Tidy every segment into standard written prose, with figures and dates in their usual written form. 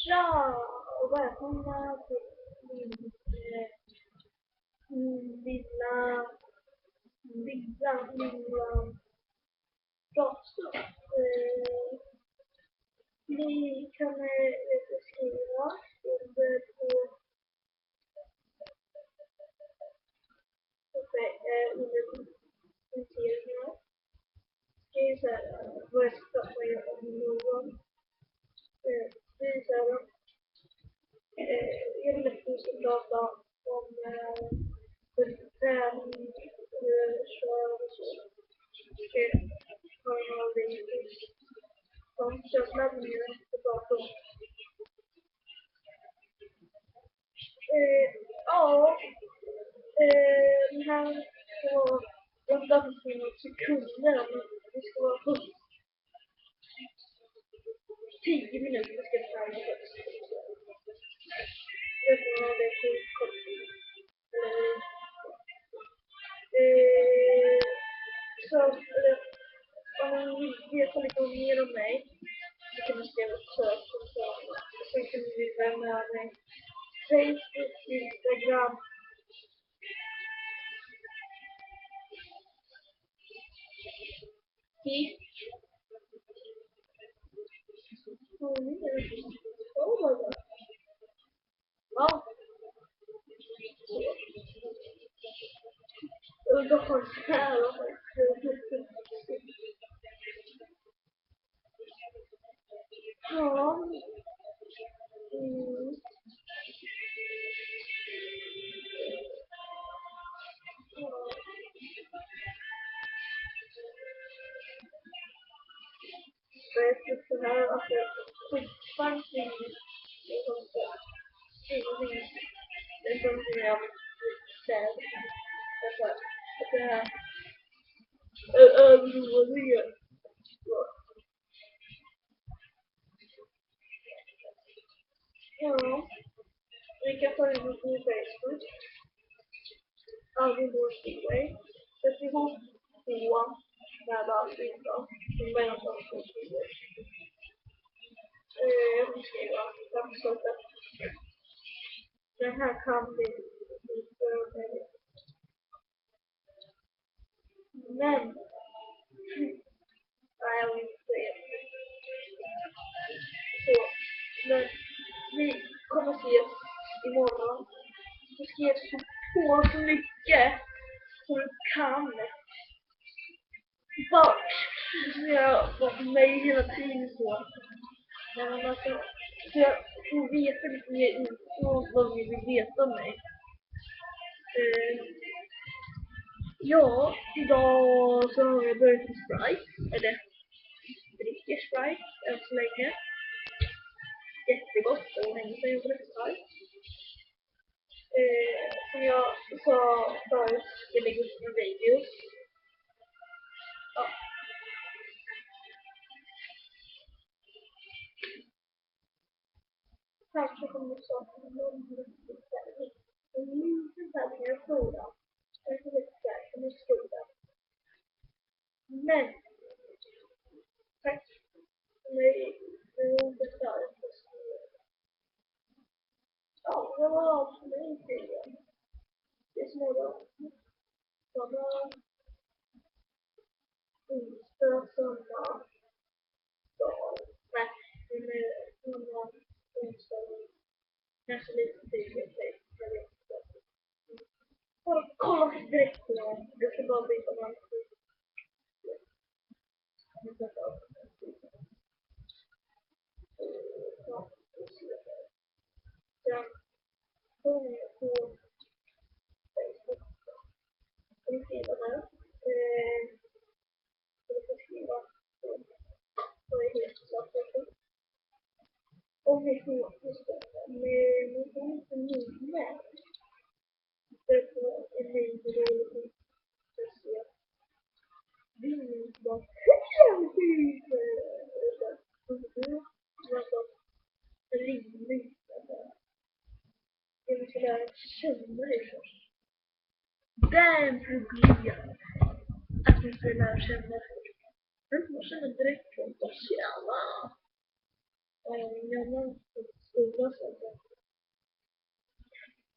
Tja och välkomna till min lilla pratstund. Ni kan skriva under under kommenteringar. Skriv såhär vad jag ska prata om någon. Skriv såhär jag vill att du ska prata om träning, kör och så. Och har det som köplämningar på datorn. Ja, den här ska vara vänta på några sekunder, men det ska vara först 10 minuter ska det vara högst. Jag vet inte om det är kort. Så om ni vill veta lite mer om mig så kan ni skriva ett sök och sen kan ni vara med mig. Facebook, Instagram. Ja. Och då har jag här och ja. Så här att det fortfarande det som jag säger att det här överhuvudtaget. Ja, vi kan ta in på Facebook. Aldrig vår Speedway. Sätt ihop tvåan med allting då. Som var en av de Speedway. Jag får skriva episoden. Den här kan bli lite men nej, jag vill inte säga så. Men vi kommer ses imorgon. Du ska ge på så mycket som du kan. Bara jag var med mig hela tiden så. Men alltså, så jag får veta lite mer info vad vi vill veta om mig. Ja, idag så har jag börjat med Sprite. Eller dricker Sprite än så länge. Jättegott, det var länge sedan jag drack Sprite. Som jag sa förut, det lägger upp en video. Ja. Kanske kommer jag sakna någon riktigt tävling. En liten tävling är stora. Kanske lite säkert med stora. Men tack för mig. Det var inte starkt. Ja, det var allt för mig tydligen. Det är snarare sådana onsdag, söndag, dag. Nej, det är sådana onsdag. Kanske lite tidigare. Jag vet inte. Kolla direkt på dem. Jag ska bara byta namn. Sen kommer jag på Facebook. Jag skriva där. Jag ska skriva vad det heter saker. Och vi får med minne. Det på en video. Vi minns bara rimligt. Jag vill lära känna dig först. Det är en problem. Att vi ska lära känna först. Men man känner direkt från oss. Tjena! Jag har unga saker.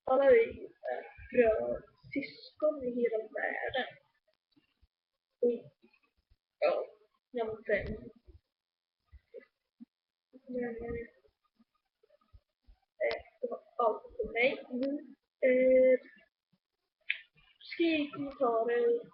Alla vi är syskon i hela världen. Och ja, någonting. Men det var allt för mig. Skriv kommentarer.